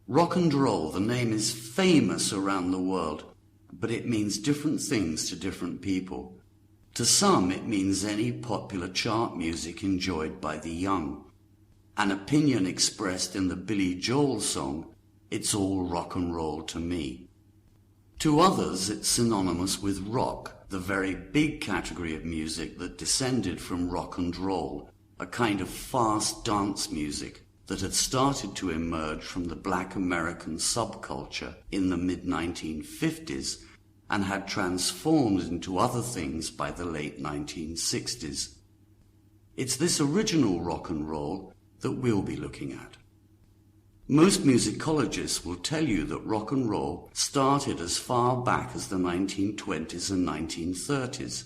Rock and roll, the name is famous around the world, but it means different things to different people. To some, it means any popular chart music enjoyed by the young. An opinion expressed in the Billy Joel song, "It's all rock and roll to me." To others, it's synonymous with rock, the very big category of music that descended from rock and roll, a kind of fast dance music that had started to emerge from the Black American subculture in the mid-1950s and had transformed into other things by the late 1960s. It's this original rock and roll that we'll be looking at. Most musicologists will tell you that rock and roll started as far back as the 1920s and 1930s,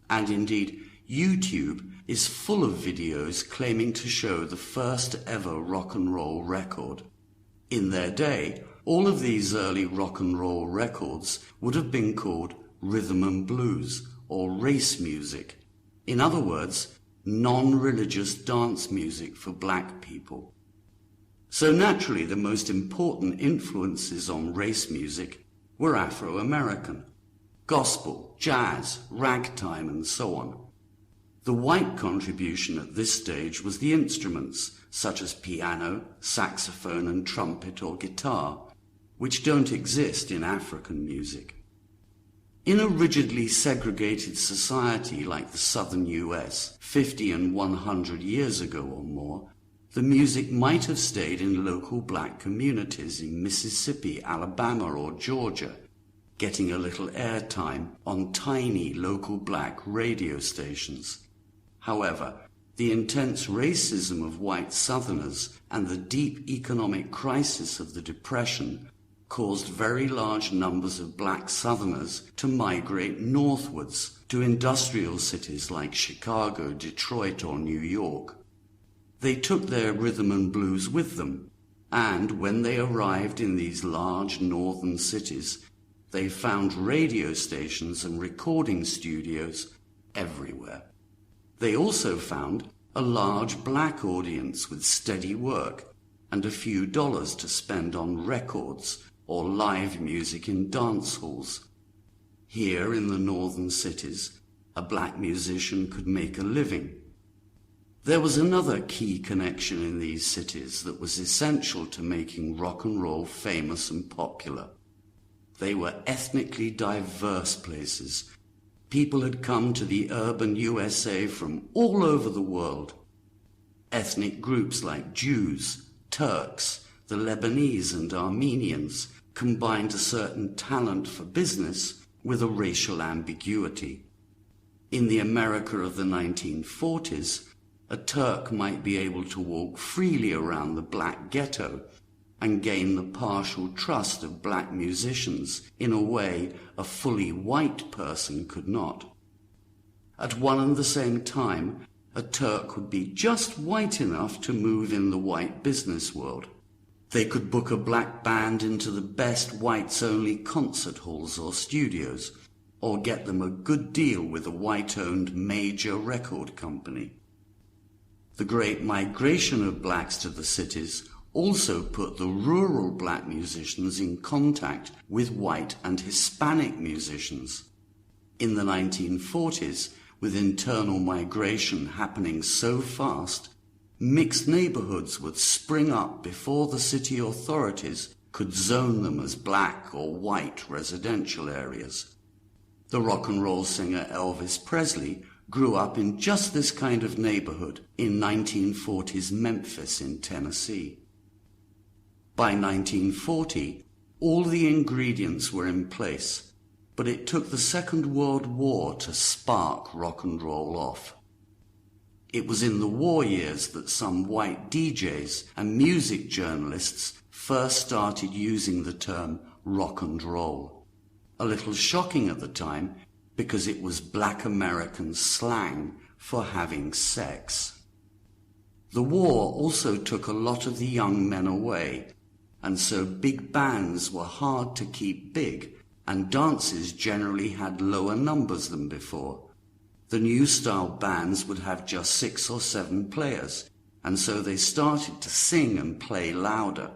and indeed YouTube is full of videos claiming to show the first ever rock and roll record. In their day, all of these early rock and roll records would have been called rhythm and blues or race music. In other words, non-religious dance music for black people. So naturally, the most important influences on race music were Afro-American, gospel, jazz, ragtime, and so on. The white contribution at this stage was the instruments, such as piano, saxophone, and trumpet or guitar, which don't exist in African music. In a rigidly segregated society like the southern US, 50 and 100 years ago or more, the music might have stayed in local black communities in Mississippi, Alabama, or Georgia, getting a little airtime on tiny local black radio stations. However, the intense racism of white Southerners and the deep economic crisis of the Depression caused very large numbers of black Southerners to migrate northwards to industrial cities like Chicago, Detroit, or New York. They took their rhythm and blues with them, and when they arrived in these large northern cities, they found radio stations and recording studios everywhere. They also found a large black audience with steady work and a few dollars to spend on records or live music in dance halls. Here in the northern cities, a black musician could make a living. There was another key connection in these cities that was essential to making rock and roll famous and popular. They were ethnically diverse places. People had come to the urban USA from all over the world. Ethnic groups like Jews, Turks, the Lebanese and Armenians combined a certain talent for business with a racial ambiguity. In the America of the 1940s, a Turk might be able to walk freely around the black ghetto and gain the partial trust of black musicians in a way a fully white person could not. At one and the same time, a Turk would be just white enough to move in the white business world. They could book a black band into the best whites-only concert halls or studios, or get them a good deal with a white-owned major record company. The great migration of blacks to the cities also put the rural black musicians in contact with white and Hispanic musicians. In the 1940s, with internal migration happening so fast, mixed neighborhoods would spring up before the city authorities could zone them as black or white residential areas. The rock and roll singer Elvis Presley grew up in just this kind of neighborhood in 1940s Memphis in Tennessee. By 1940, all the ingredients were in place, but it took the Second World War to spark rock and roll off. It was in the war years that some white DJs and music journalists first started using the term rock and roll. A little shocking at the time because it was black American slang for having sex. The war also took a lot of the young men away, and so big bands were hard to keep big, and dances generally had lower numbers than before. The new style bands would have just 6 or 7 players, and so they started to sing and play louder.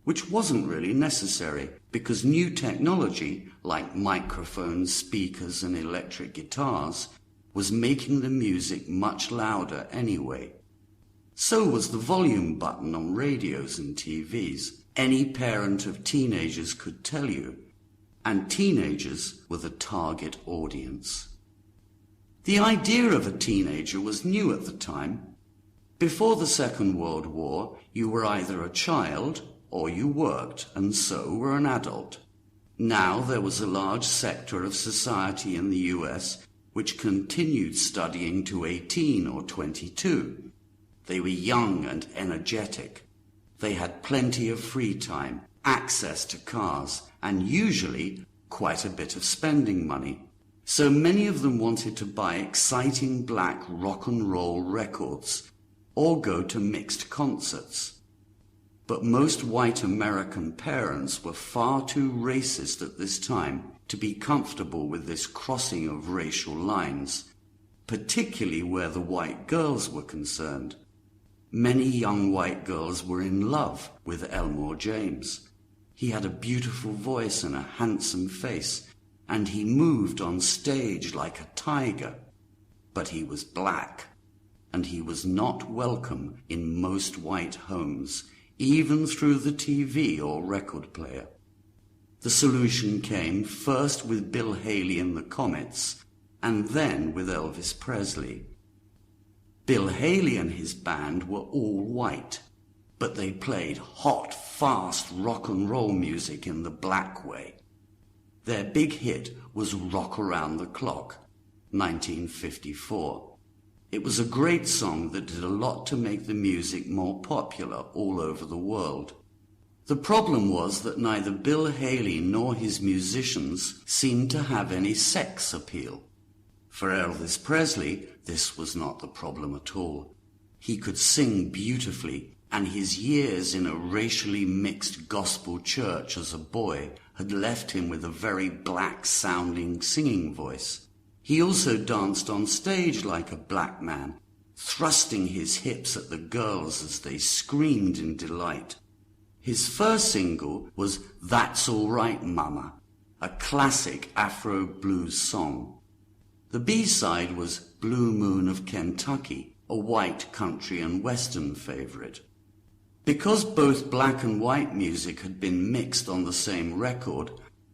which wasn't really necessary because new technology, like microphones, speakers, and electric guitars, was making the music much louder anyway. So was the volume button on radios and TVs. Any parent of teenagers could tell you, and teenagers were the target audience. The idea of a teenager was new at the time. Before the Second World War, you were either a child or you worked and so were an adult. Now there was a large sector of society in the US which continued studying to 18 or 22. They were young and energetic. They had plenty of free time, access to cars, and usually quite a bit of spending money. So many of them wanted to buy exciting black rock and roll records or go to mixed concerts. But most white American parents were far too racist at this time to be comfortable with this crossing of racial lines, particularly where the white girls were concerned. Many young white girls were in love with Elmore James. He had a beautiful voice and a handsome face, and he moved on stage like a tiger. But he was black, and he was not welcome in most white homes, even through the TV or record player. The solution came first with Bill Haley and the Comets, and then with Elvis Presley. Bill Haley and his band were all white, but they played hot, fast rock and roll music in the black way. Their big hit was Rock Around the Clock, 1954. It was a great song that did a lot to make the music more popular all over the world. The problem was that neither Bill Haley nor his musicians seemed to have any sex appeal. For Elvis Presley, this was not the problem at all. He could sing beautifully, and his years in a racially mixed gospel church as a boy had left him with a very black-sounding singing voice. He also danced on stage like a black man, thrusting his hips at the girls as they screamed in delight. His first single was That's All Right, Mama, a classic Afro blues song. The B-side was Blue Moon of Kentucky, a white country and western favorite. Because both black and white music had been mixed on the same record,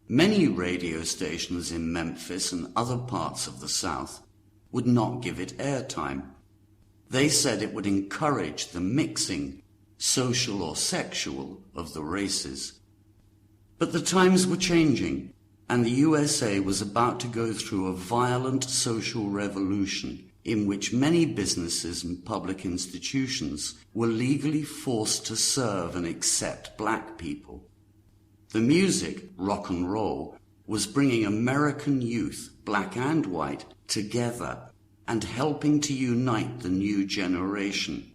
many radio stations in Memphis and other parts of the South would not give it airtime. They said it would encourage the mixing, social or sexual, of the races. But the times were changing, and the USA was about to go through a violent social revolution in which many businesses and public institutions were legally forced to serve and accept black people. The music, rock and roll, was bringing American youth, black and white, together and helping to unite the new generation.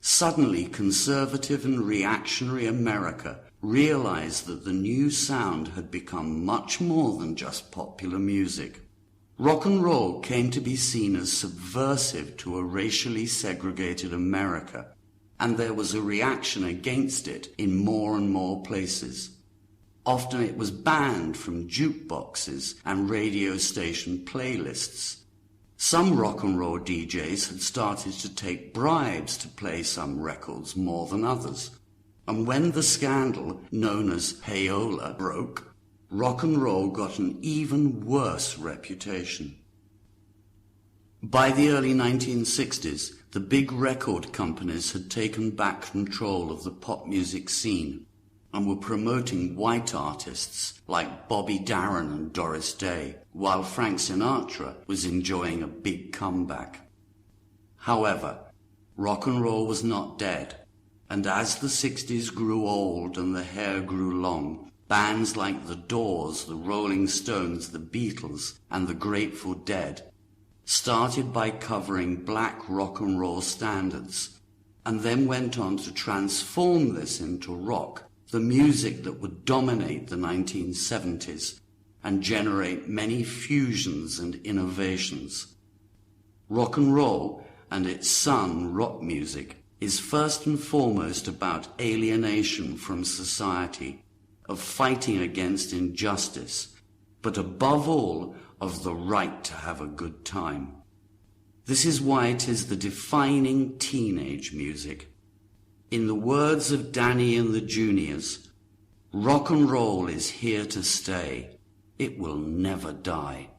Suddenly, conservative and reactionary America realized that the new sound had become much more than just popular music. Rock and roll came to be seen as subversive to a racially segregated America, and there was a reaction against it in more and more places. Often it was banned from jukeboxes and radio station playlists. Some rock and roll DJs had started to take bribes to play some records more than others. And when the scandal known as payola broke, rock and roll got an even worse reputation. By the early 1960s, the big record companies had taken back control of the pop music scene and were promoting white artists like Bobby Darin and Doris Day, while Frank Sinatra was enjoying a big comeback. However, rock and roll was not dead, and as the 60s grew old and the hair grew long, bands like The Doors, the Rolling Stones, the Beatles, and the Grateful Dead started by covering black rock and roll standards, and then went on to transform this into rock, the music that would dominate the 1970s and generate many fusions and innovations. Rock and roll and its son, rock music, is first and foremost about alienation from society, of fighting against injustice, but above all, of the right to have a good time. This is why it is the defining teenage music. In the words of Danny and the Juniors, rock and roll is here to stay. It will never die.